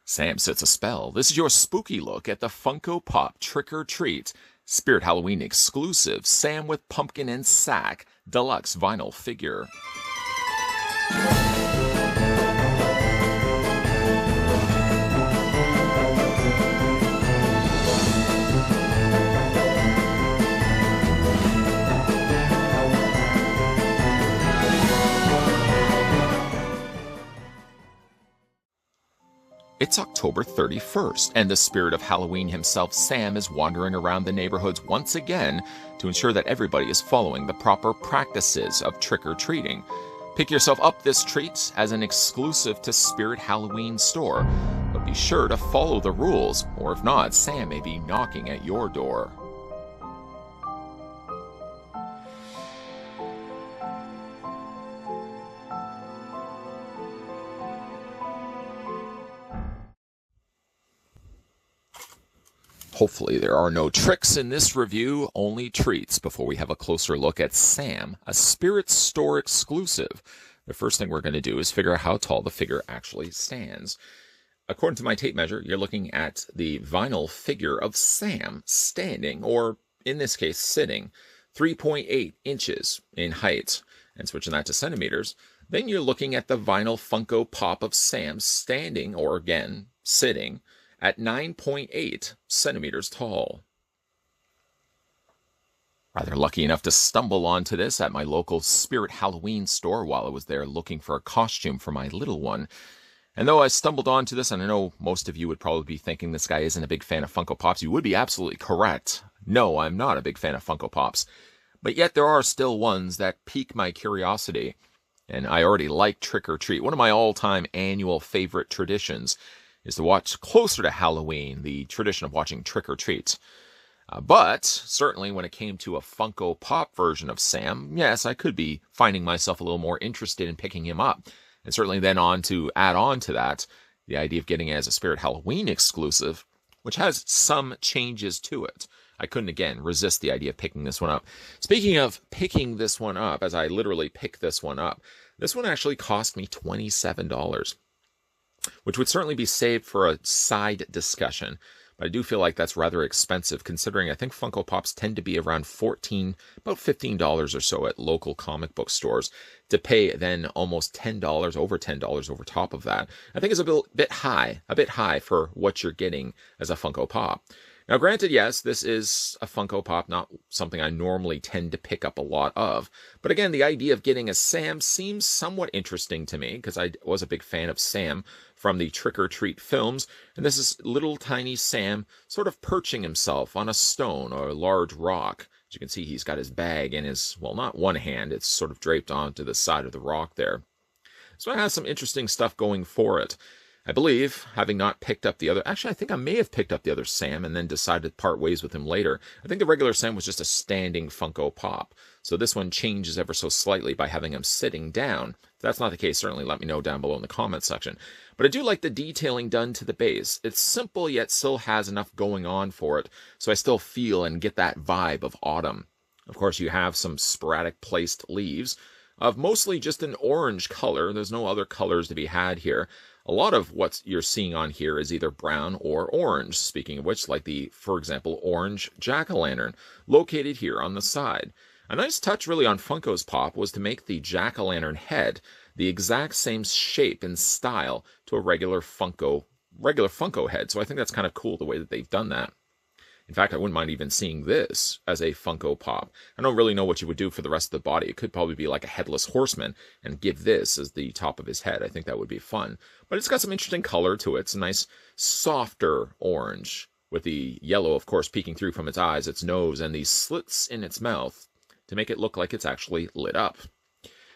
Sam sets a spell. This is your spooky look at the Funko Pop Trick or Treat Spirit Halloween exclusive Sam with Pumpkin and Sack Deluxe vinyl figure. It's October 31st, and the spirit of Halloween himself, Sam, is wandering around the neighborhoods once again to ensure that everybody is following the proper practices of trick-or-treating. Pick yourself up this treat as an exclusive to Spirit Halloween store, but be sure to follow the rules, or if not, Sam may be knocking at your door. Hopefully there are no tricks in this review, only treats before we have a closer look at Sam, a Spirit Store exclusive. The first thing we're going to do is figure out how tall the figure actually stands. According to my tape measure, you're looking at the vinyl figure of Sam standing, or in this case sitting, 3.8 inches in height. And switching that to centimeters, then you're looking at the vinyl Funko Pop of Sam standing, or again, sitting, at 9.8 centimeters tall. Rather lucky enough to stumble onto this at my local Spirit Halloween store while I was there looking for a costume for my little one. And though I stumbled onto this, and I know most of you would probably be thinking this guy isn't a big fan of Funko Pops, you would be absolutely correct. No, I'm not a big fan of Funko Pops. But yet there are still ones that pique my curiosity. And I already like Trick or Treat. One of my all-time annual favorite traditions is to watch closer to Halloween, the tradition of watching Trick or Treat. But certainly when it came to a Funko Pop version of Sam, yes, I could be finding myself a little more interested in picking him up. And certainly then add on to that, the idea of getting it as a Spirit Halloween exclusive, which has some changes to it. I couldn't, again, resist the idea of picking this one up. Speaking of picking this one up, as I literally picked this one up, this one actually cost me $27. Which would certainly be saved for a side discussion. But I do feel like that's rather expensive, considering I think Funko Pops tend to be around about $15 or so at local comic book stores. To pay then almost $10, over $10 over top of that, I think is a bit high for what you're getting as a Funko Pop. Now, granted, yes, this is a Funko Pop, not something I normally tend to pick up a lot of. But again, the idea of getting a Sam seems somewhat interesting to me, because I was a big fan of Sam from the Trick or Treat films. And this is little tiny Sam sort of perching himself on a stone or a large rock. As you can see, he's got his bag in his, well, not one hand, it's sort of draped onto the side of the rock there. So it has some interesting stuff going for it. I believe, having not picked up the other... Actually, I think I may have picked up the other Sam and then decided to part ways with him later. I think the regular Sam was just a standing Funko Pop. So this one changes ever so slightly by having him sitting down. If that's not the case, certainly let me know down below in the comment section. But I do like the detailing done to the base. It's simple, yet still has enough going on for it, so I still feel and get that vibe of autumn. Of course, you have some sporadic placed leaves of mostly just an orange color. There's no other colors to be had here. A lot of what you're seeing on here is either brown or orange, speaking of which, like the, for example, orange jack-o'-lantern, located here on the side. A nice touch really on Funko's Pop was to make the jack-o'-lantern head the exact same shape and style to a regular Funko head, so I think that's kind of cool the way that they've done that. In fact, I wouldn't mind even seeing this as a Funko Pop. I don't really know what you would do for the rest of the body. It could probably be like a headless horseman and give this as the top of his head. I think that would be fun. But it's got some interesting color to it. It's a nice, softer orange, with the yellow, of course, peeking through from its eyes, its nose, and these slits in its mouth to make it look like it's actually lit up.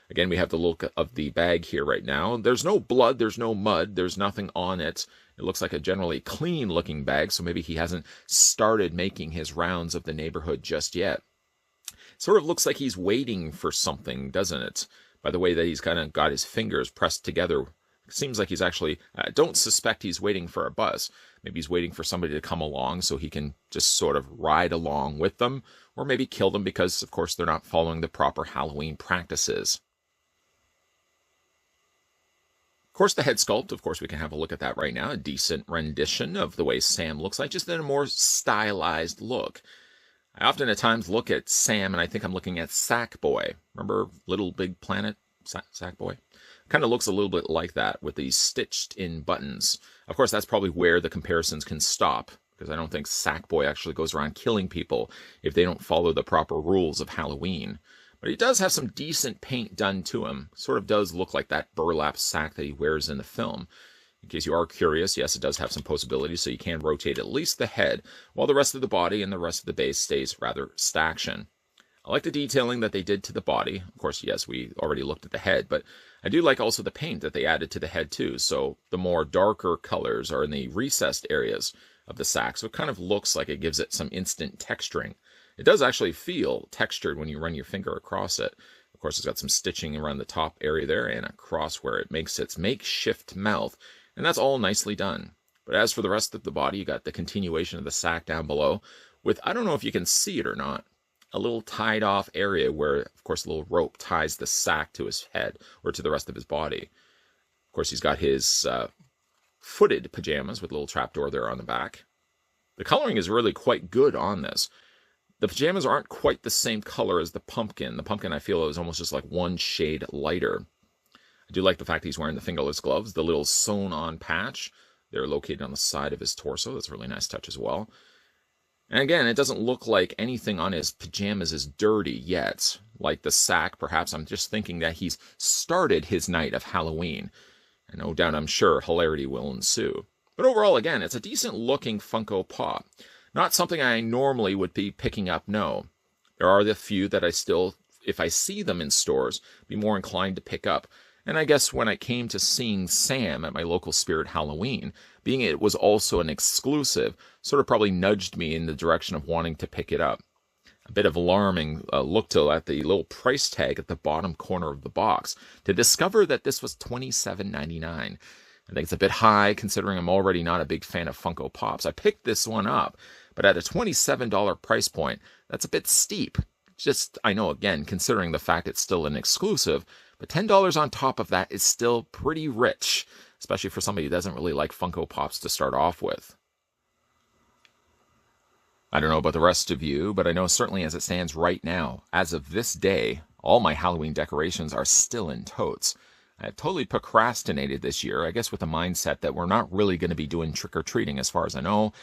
Again, we have the look of the bag here right now. There's no blood, there's no mud, there's nothing on it. It looks like a generally clean-looking bag, so maybe he hasn't started making his rounds of the neighborhood just yet. It sort of looks like he's waiting for something, doesn't it? By the way that he's kind of got his fingers pressed together. It seems like he's actually... I don't suspect he's waiting for a bus. Maybe he's waiting for somebody to come along so he can just sort of ride along with them, or maybe kill them because, of course, they're not following the proper Halloween practices. course, the head sculpt, of course, we can have a look at that right now. A decent rendition of the way Sam looks like, just in a more stylized look. I often at times look at Sam and I think I'm looking at Sackboy. Remember Little Big Planet? Sackboy? Kind of looks a little bit like that with these stitched in buttons. Of course, that's probably where the comparisons can stop, because I don't think Sackboy actually goes around killing people if they don't follow the proper rules of Halloween. But he does have some decent paint done to him. Sort of does look like that burlap sack that he wears in the film. In case you are curious, yes, it does have some posability, so you can rotate at least the head, while the rest of the body and the rest of the base stays rather staction. I like the detailing that they did to the body. Of course, yes, we already looked at the head, but I do like also the paint that they added to the head too. So the more darker colors are in the recessed areas of the sack, so it kind of looks like it gives it some instant texturing. It does actually feel textured when you run your finger across it. Of course, it's got some stitching around the top area there and across where it makes its makeshift mouth, and that's all nicely done. But as for the rest of the body, you got the continuation of the sack down below with, I don't know if you can see it or not, a little tied off area where, of course, a little rope ties the sack to his head or to the rest of his body. Of course, he's got his footed pajamas with a little trapdoor there on the back. The coloring is really quite good on this. The pajamas aren't quite the same color as the pumpkin. The pumpkin, I feel, is almost just like one shade lighter. I do like the fact that he's wearing the fingerless gloves, the little sewn-on patch. They're located on the side of his torso. That's a really nice touch as well. And again, it doesn't look like anything on his pajamas is dirty yet. Like the sack, perhaps I'm just thinking that he's started his night of Halloween. And no doubt, I'm sure, hilarity will ensue. But overall, again, it's a decent-looking Funko Pop. Not something I normally would be picking up, no. There are the few that I still, if I see them in stores, be more inclined to pick up. And I guess when I came to seeing Sam at my local Spirit Halloween, being it was also an exclusive, sort of probably nudged me in the direction of wanting to pick it up. A bit of alarming look at the little price tag at the bottom corner of the box to discover that this was $27.99. I think it's a bit high considering I'm already not a big fan of Funko Pops. I picked this one up, but at a $27 price point, that's a bit steep. Just, I know, again, considering the fact it's still an exclusive, but $10 on top of that is still pretty rich, especially for somebody who doesn't really like Funko Pops to start off with. I don't know about the rest of you, but I know certainly as it stands right now, as of this day, all my Halloween decorations are still in totes. I totally procrastinated this year, I guess with the mindset that we're not really going to be doing trick-or-treating as far as I know.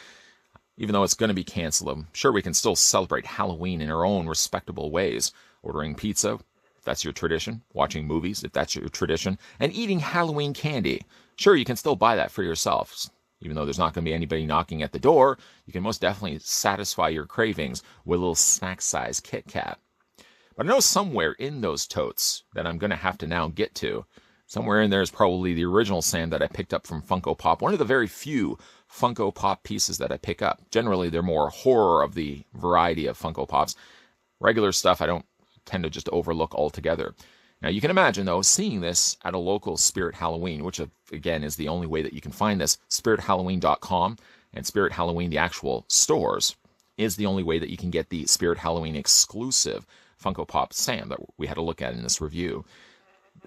Even though it's going to be canceled, I'm sure we can still celebrate Halloween in our own respectable ways. Ordering pizza, if that's your tradition. Watching movies, if that's your tradition. And eating Halloween candy. Sure, you can still buy that for yourself. Even though there's not going to be anybody knocking at the door, you can most definitely satisfy your cravings with a little snack-sized Kit Kat. But I know somewhere in those totes that I'm going to have to now get to. Somewhere in there is probably the original Sam that I picked up from Funko Pop. One of the very few Funko Pop pieces that I pick up. Generally, they're more horror of the variety of Funko Pops. Regular stuff I don't tend to just overlook altogether. Now, you can imagine, though, seeing this at a local Spirit Halloween, which, again, is the only way that you can find this. SpiritHalloween.com and Spirit Halloween, the actual stores, is the only way that you can get the Spirit Halloween exclusive Funko Pop Sam that we had a look at in this review.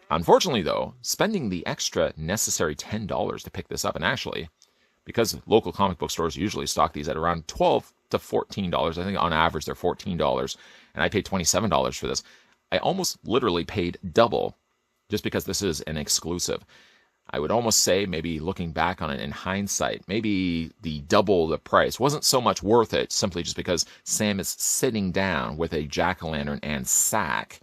Unfortunately, though, spending the extra necessary $10 to pick this up, and actually, because local comic book stores usually stock these at around $12 to $14, I think on average they're $14, and I paid $27 for this, I almost literally paid double just because this is an exclusive. I would almost say, maybe looking back on it in hindsight, maybe the double the price wasn't so much worth it simply just because Sam is sitting down with a jack-o'-lantern and sack.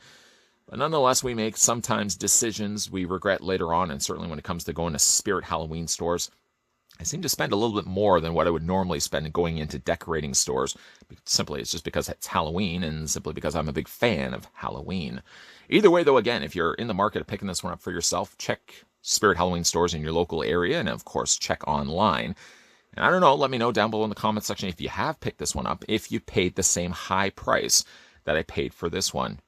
But nonetheless, we make sometimes decisions we regret later on, and certainly when it comes to going to Spirit Halloween stores, I seem to spend a little bit more than what I would normally spend going into decorating stores. Simply, it's just because it's Halloween, and simply because I'm a big fan of Halloween. Either way, though, again, if you're in the market of picking this one up for yourself, check Spirit Halloween stores in your local area, and of course, check online. And I don't know, let me know down below in the comments section if you have picked this one up, if you paid the same high price that I paid for this one.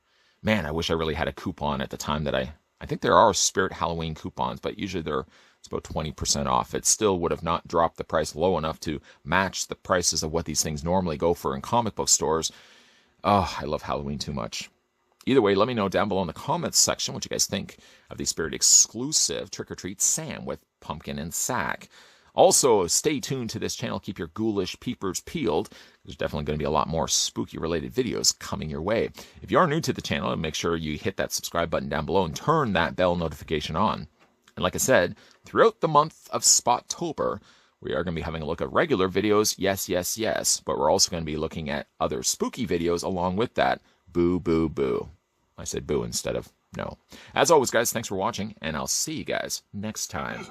Man, I wish I really had a coupon at the time that I think there are Spirit Halloween coupons, but usually it's about 20% off. It still would have not dropped the price low enough to match the prices of what these things normally go for in comic book stores. Oh, I love Halloween too much. Either way, let me know down below in the comments section what you guys think of the Spirit exclusive Trick or Treat Sam with pumpkin and sack. Also, stay tuned to this channel. Keep your ghoulish peepers peeled. There's definitely going to be a lot more spooky-related videos coming your way. If you are new to the channel, make sure you hit that subscribe button down below and turn that bell notification on. And like I said, throughout the month of Spottober, we are going to be having a look at regular videos, yes, but we're also going to be looking at other spooky videos along with that. Boo, boo, boo. I said boo instead of no. As always, guys, thanks for watching, and I'll see you guys next time.